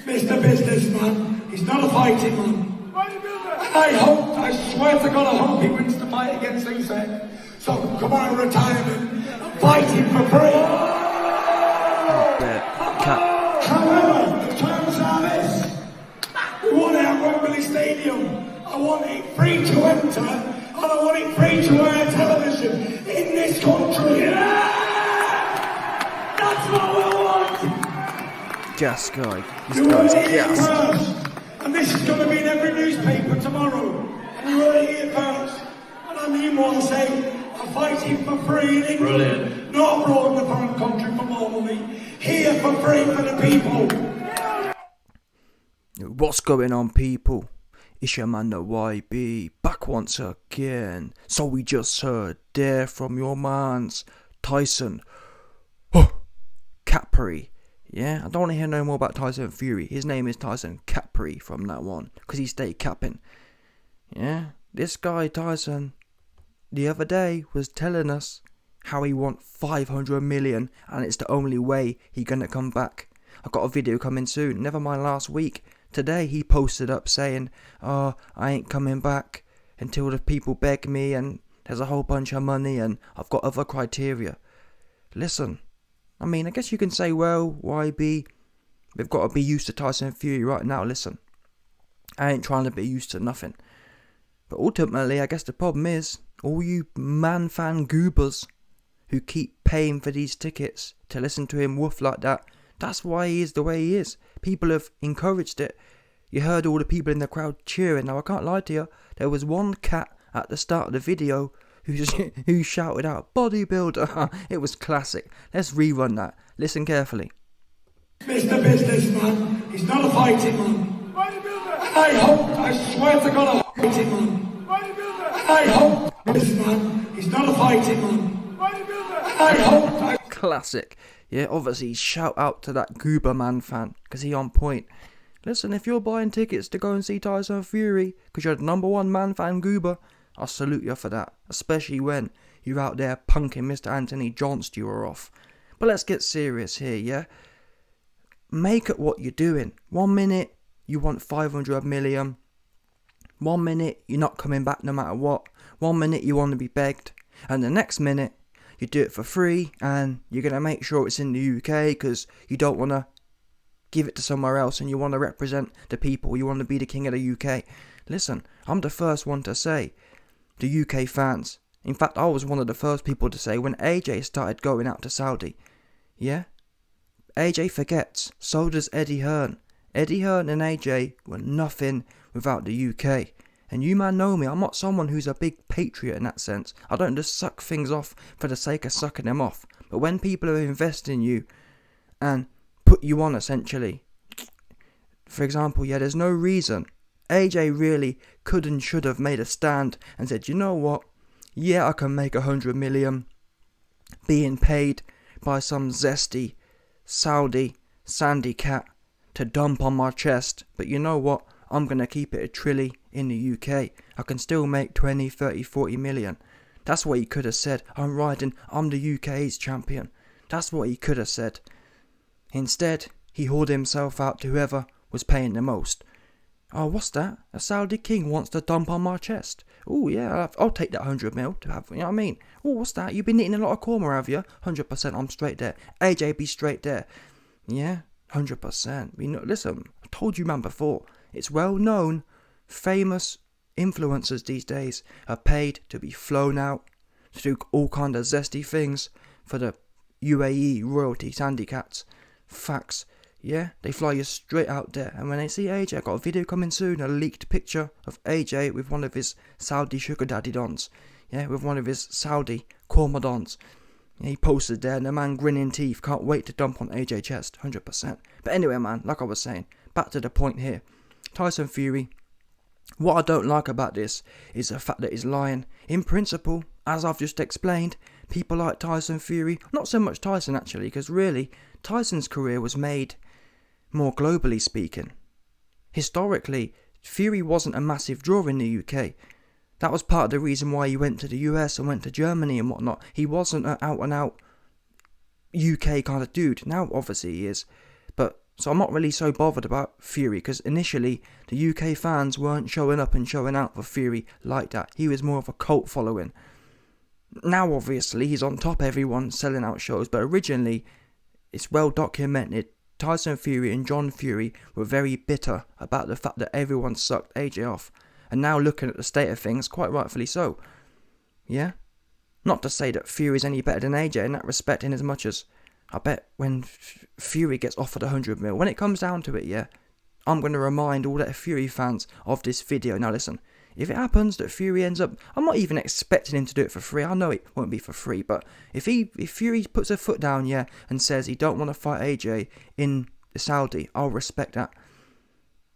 Mr. Businessman, he's not a fighting man. Bodybuilder! I swear to God, I hope he wins the fight against Zizek. So I can come out of retirement and fight him for free. However, the terms are this. We want it at Wembley Stadium. I want it free to enter, and I want it free to air television in this country. Yeah! That's what we want! Gas guy. This guy's gas. And this is going to be in every newspaper tomorrow. And you heard it here first. And I mean what I say. I'm fighting for free in England. Brilliant. Not abroad in the foreign country for more money. Here for free for the people. What's going on, people? It's your man the YB, back once again. So we just heard there from your mans, Tyson Fury. Yeah, I don't want to hear no more about Tyson Fury. His name is Tyson Fury from now on, because he stayed capping. Yeah, this guy Tyson, the other day, was telling us how he want 500 million, and it's the only way he gonna come back. I got a video coming soon, never mind last week. Today he posted up saying, oh, I ain't coming back until the people beg me, and there's a whole bunch of money, and I've got other criteria. Listen, I mean, I guess you can say, well, YB, we've got to be used to Tyson Fury right now. Listen, I ain't trying to be used to nothing. But ultimately, I guess the problem is, all you man-fan goobers who keep paying for these tickets to listen to him woof like that, that's why he is the way he is. People have encouraged it. You heard all the people in the crowd cheering. Now, I can't lie to you. There was one cat at the start of the video who shouted out, Bodybuilder. It was classic. Let's rerun that. Listen carefully. Mr. Businessman, he's not a fighting man. Bodybuilder! I swear to God, I'm a fighting man. Bodybuilder! This man, he's not a fighting man. Bodybuilder! Classic. Yeah, obviously shout out to that Goober Man fan, because he on point. Listen, if you're buying tickets to go and see Tyson Fury because you're the #1 man fan Goober, I salute you for that, especially when you're out there punking Mr. Anthony John Stewart off. But let's get serious here, yeah? Make it what you're doing. 1 minute you want 500 million, 1 minute you're not coming back no matter what, 1 minute you want to be begged, and the next minute you do it for free, and you're going to make sure it's in the UK because you don't want to give it to somewhere else, and you want to represent the people, you want to be the king of the UK. Listen, I'm the first one to say, the UK fans, in fact I was one of the first people to say when AJ started going out to Saudi, yeah? AJ forgets, so does Eddie Hearn. Eddie Hearn and AJ were nothing without the UK. And you man know me, I'm not someone who's a big patriot in that sense. I don't just suck things off for the sake of sucking them off. But when people are investing in you and put you on essentially, for example, yeah, there's no reason. AJ really could and should have made a stand and said, you know what, yeah, I can make 100 million being paid by some zesty Saudi sandy cat to dump on my chest, but you know what, I'm going to keep it a trilly in the UK. I can still make 20, 30, 40 million. That's what he could have said. I'm the UK's champion. That's what he could have said. Instead, he hauled himself out to whoever was paying the most. Oh, what's that? A Saudi king wants to dump on my chest. Oh, yeah, I'll take that 100 mil to have, you know what I mean? Oh, what's that? You've been eating a lot of korma, have you? 100%, I'm straight there. AJ be straight there. Yeah, 100%. Listen, I told you, man, before. It's well known, famous influencers these days are paid to be flown out to do all kind of zesty things for the UAE royalty sandy cats. Facts. Yeah, they fly you straight out there. And when they see AJ, I got a video coming soon, a leaked picture of AJ with one of his Saudi sugar daddy dons. Yeah, with one of his Saudi korma dons. Yeah, he posted there and the man grinning teeth, can't wait to dump on AJ chest, 100%. But anyway, man, like I was saying, back to the point here. Tyson Fury, what I don't like about this is the fact that he's lying. In principle, as I've just explained, people like Tyson Fury, not so much Tyson actually, because really, Tyson's career was made more globally speaking. Historically, Fury wasn't a massive draw in the UK. That was part of the reason why he went to the US and went to Germany and whatnot. He wasn't an out and out UK kind of dude. Now obviously he is. But So I'm not really so bothered about Fury, because initially the UK fans weren't showing up and showing out for Fury like that. He was more of a cult following. Now obviously he's on top, everyone's selling out shows, but originally it's well documented Tyson Fury and John Fury were very bitter about the fact that everyone sucked AJ off. And now looking at the state of things, quite rightfully so. Yeah? Not to say that Fury's any better than AJ in that respect, in as much as I bet when Fury gets offered 100 mil, when it comes down to it, yeah, I'm going to remind all the Fury fans of this video. Now listen, if it happens that Fury ends up, I'm not even expecting him to do it for free. I know it won't be for free, but if Fury puts a foot down, yeah, and says he don't want to fight AJ in the Saudi, I'll respect that.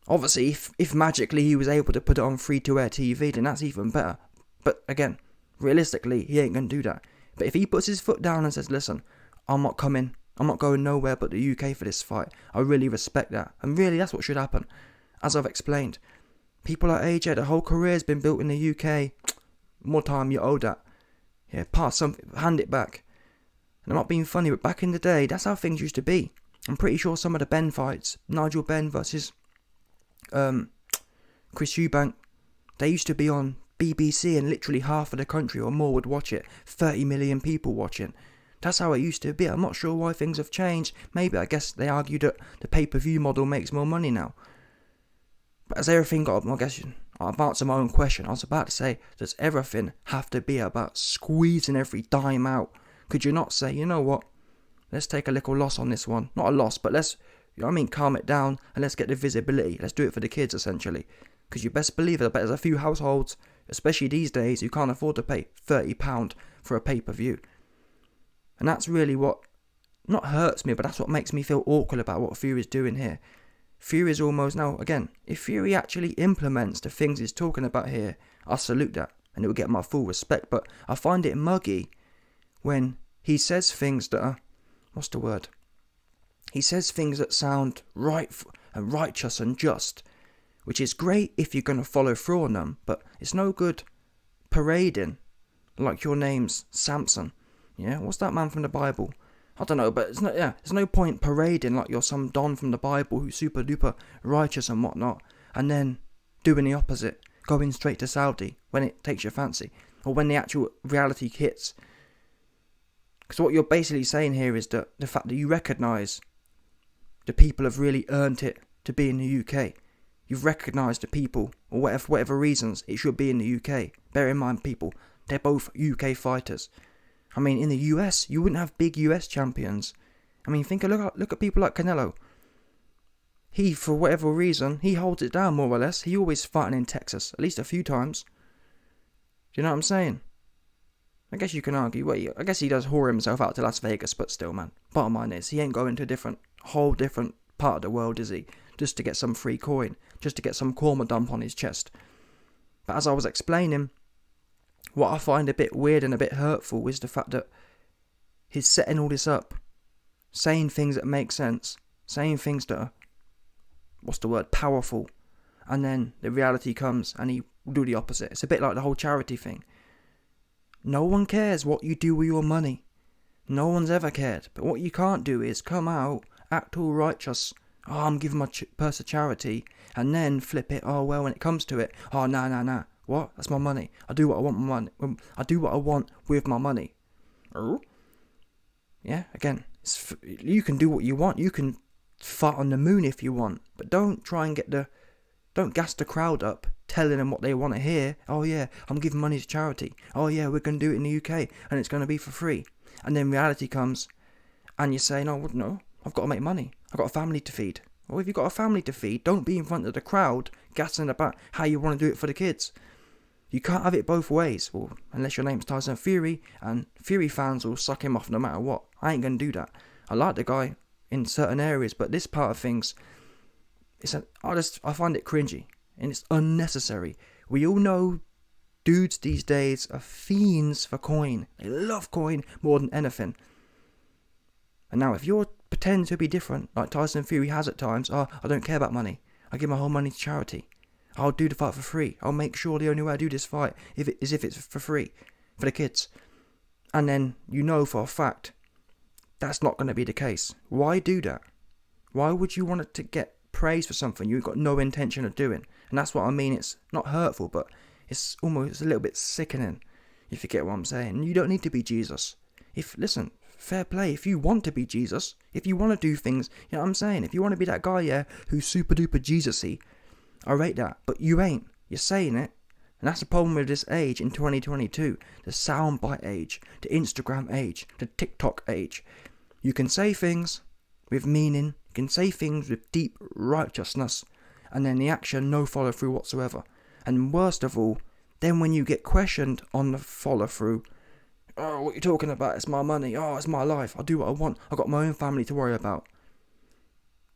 Obviously, if magically he was able to put it on free-to-air TV, then that's even better. But again, realistically, he ain't going to do that. But if he puts his foot down and says, listen, I'm not coming, I'm not going nowhere but the UK for this fight, I really respect that. And really, that's what should happen. As I've explained, people like AJ, the whole career's been built in the UK. More time, you owe that. Yeah, pass something, hand it back. And I'm not being funny, but back in the day, that's how things used to be. I'm pretty sure some of the Ben fights, Nigel Benn versus Chris Eubank, they used to be on BBC and literally half of the country or more would watch it. 30 million people watching. That's how it used to be. I'm not sure why things have changed. Maybe, I guess they argue that the pay-per-view model makes more money now. But has everything got, I guess, I've answered my own question. I was about to say, does everything have to be about squeezing every dime out? Could you not say, you know what, let's take a little loss on this one. Not a loss, but let's, you know what I mean, calm it down and let's get the visibility. Let's do it for the kids, essentially. Because you best believe it, I bet there's a few households, especially these days, who can't afford to pay £30 for a pay-per-view. And that's really what, not hurts me, but that's what makes me feel awkward about what Fury's doing here. Fury's almost, now again, if Fury actually implements the things he's talking about here, I salute that, and it will get my full respect. But I find it muggy when he says things that are, what's the word? He says things that sound right and righteous and just, which is great if you're going to follow through on them, but it's no good parading like your name's Samson. Yeah, what's that man from the Bible? I don't know, but it's no, yeah, there's no point parading like you're some Don from the Bible who's super duper righteous and whatnot, and then doing the opposite, going straight to Saudi when it takes your fancy, or when the actual reality hits. Because what you're basically saying here is that the fact that you recognise the people have really earned it to be in the UK. You've recognised the people, or whatever reasons it should be in the UK. Bear in mind, people, they're both UK fighters. I mean, in the US, you wouldn't have big US champions. I mean, look at people like Canelo. He, for whatever reason, he holds it down more or less. He always fighting in Texas, at least a few times. Do you know what I'm saying? I guess you can argue, well, I guess he does whore himself out to Las Vegas, but still, man. Bottom line is, he ain't going to a whole different part of the world, is he? Just to get some free coin, just to get some korma dump on his chest. But as I was explaining, what I find a bit weird and a bit hurtful is the fact that he's setting all this up, saying things that make sense, saying things that are, what's the word, powerful, and then the reality comes and he will do the opposite. It's a bit like the whole charity thing. No one cares what you do with your money. No one's ever cared. But what you can't do is come out, act all righteous. Oh, I'm giving my purse to charity, and then flip it. Oh, well, when it comes to it, oh, nah. What? That's my money. I do what I want with my money. I do what I want with my money. Yeah, again, you can do what you want. You can fight on the moon if you want, but don't try and don't gas the crowd up, telling them what they want to hear. Oh yeah, I'm giving money to charity. Oh yeah, we're going to do it in the UK, and it's going to be for free. And then reality comes, and you say, no, I've got to make money. I've got a family to feed. Well, if you've got a family to feed, don't be in front of the crowd gassing about how you want to do it for the kids. You can't have it both ways, well, unless your name's Tyson Fury, and Fury fans will suck him off no matter what. I ain't going to do that. I like the guy in certain areas, but this part of things, I find it cringy, and it's unnecessary. We all know dudes these days are fiends for coin. They love coin more than anything. And now if you're pretending to be different, like Tyson Fury has at times, I don't care about money. I give my whole money to charity. I'll do the fight for free. I'll make sure the only way I do this fight is if it's for free, for the kids. And then you know for a fact that's not going to be the case. Why do that? Why would you want to get praise for something you've got no intention of doing? And that's what I mean. It's not hurtful, but it's almost a little bit sickening, if you get what I'm saying. You don't need to be Jesus. Listen, fair play. If you want to be Jesus, if you want to do things, you know what I'm saying? If you want to be that guy, yeah, who's super duper Jesus-y, I rate that. But you ain't. You're saying it. And that's the problem with this age in 2022. The soundbite age, the Instagram age, the TikTok age. You can say things with meaning. You can say things with deep righteousness. And then the action, no follow through whatsoever. And worst of all, then when you get questioned on the follow through, oh, what are you talking about? It's my money. Oh, it's my life. I do what I want. I've got my own family to worry about.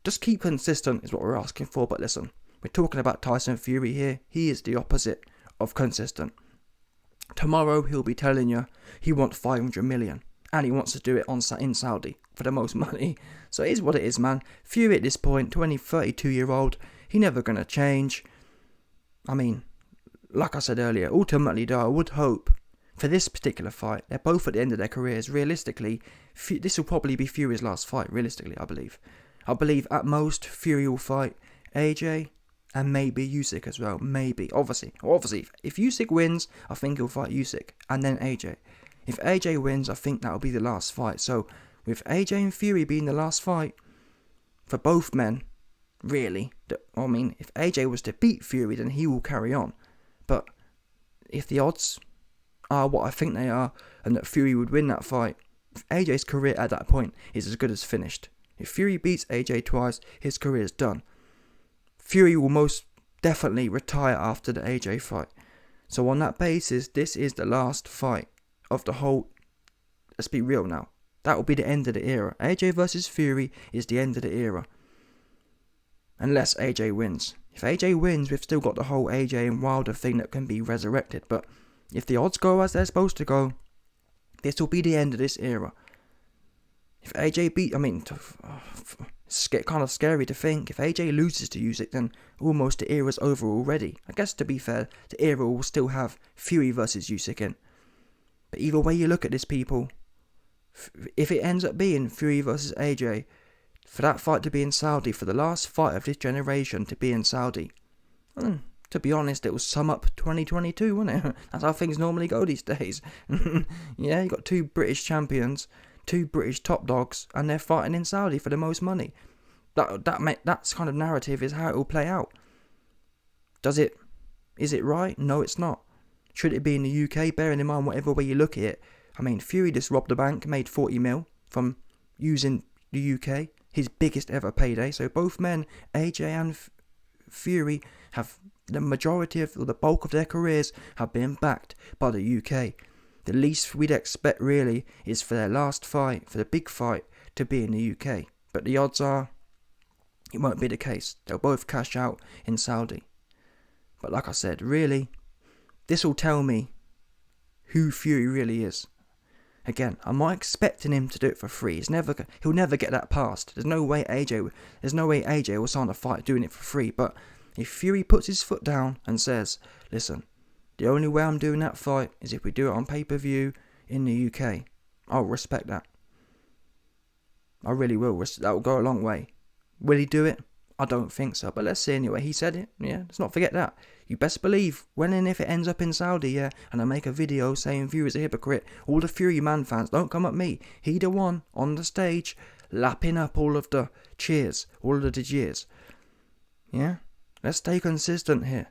Just keep consistent is what we're asking for. But listen, we're talking about Tyson Fury here. He is the opposite of consistent. Tomorrow he'll be telling you he wants 500 million. And he wants to do it in Saudi for the most money. So it is what it is, man. Fury at this point, 32-year-old, he never going to change. I mean, like I said earlier, ultimately though, I would hope for this particular fight, they're both at the end of their careers. Realistically, this will probably be Fury's last fight, realistically, I believe. I believe at most Fury will fight AJ and maybe Usyk as well. Maybe. Obviously, if Usyk wins, I think he'll fight Usyk and then AJ. If AJ wins, I think that'll be the last fight. So, with AJ and Fury being the last fight for both men, really, I mean, if AJ was to beat Fury, then he will carry on. But if the odds are what I think they are, and that Fury would win that fight, AJ's career at that point is as good as finished. If Fury beats AJ twice, his career is done. Fury will most definitely retire after the AJ fight. So on that basis, this is the last fight of the whole, let's be real now, that will be the end of the era. AJ versus Fury is the end of the era. Unless AJ wins. If AJ wins, we've still got the whole AJ and Wilder thing that can be resurrected. But if the odds go as they're supposed to go, this will be the end of this era. If AJ it's kind of scary to think. If AJ loses to Usyk, then almost the era's over already. I guess to be fair, the era will still have Fury versus Usyk in. But either way you look at this, people, if it ends up being Fury versus AJ, for that fight to be in Saudi, for the last fight of this generation to be in Saudi, to be honest, it will sum up 2022, won't it? That's how things normally go these days. Yeah, you got two British champions, two British top dogs, and they're fighting in Saudi for the most money. That's kind of narrative is how it will play out. Is it right? No, it's not. Should it be in the UK? Bearing in mind whatever way you look at it. I mean, Fury just robbed the bank, made 40 mil from using the UK, his biggest ever payday. So both men, AJ and Fury, have the majority of, or the bulk of their careers have been backed by the UK. The least we'd expect really is for their last fight, for the big fight, to be in the UK. But the odds are it won't be the case. They'll both cash out in Saudi. But like I said, really, this will tell me who Fury really is. Again, I'm not expecting him to do it for free. He'll never get that passed. There's no way AJ will sign a fight doing it for free. But if Fury puts his foot down and says, listen, the only way I'm doing that fight is if we do it on pay-per-view in the UK, I'll respect that. I really will. That will go a long way. Will he do it? I don't think so, but let's see anyway. He said it, yeah, let's not forget that. You best believe, when and if it ends up in Saudi, yeah, and I make a video saying Fury's a hypocrite, all the Fury Man fans, don't come at me. He the one, on the stage, lapping up all of the cheers, all of the jeers. Yeah? Let's stay consistent here.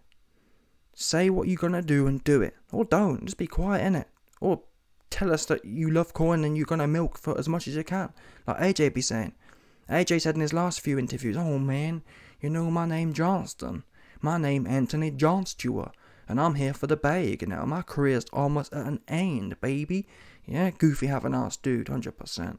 Say what you're gonna do and do it. Or don't, just be quiet, innit? Or tell us that you love corn and you're gonna milk for as much as you can. Like AJ be saying. AJ said in his last few interviews, oh man, you know my name Johnston. My name Anthony John Stewart. And I'm here for the bag, you know. My career's almost at an end, baby. Yeah, goofy have an ass dude, 100%.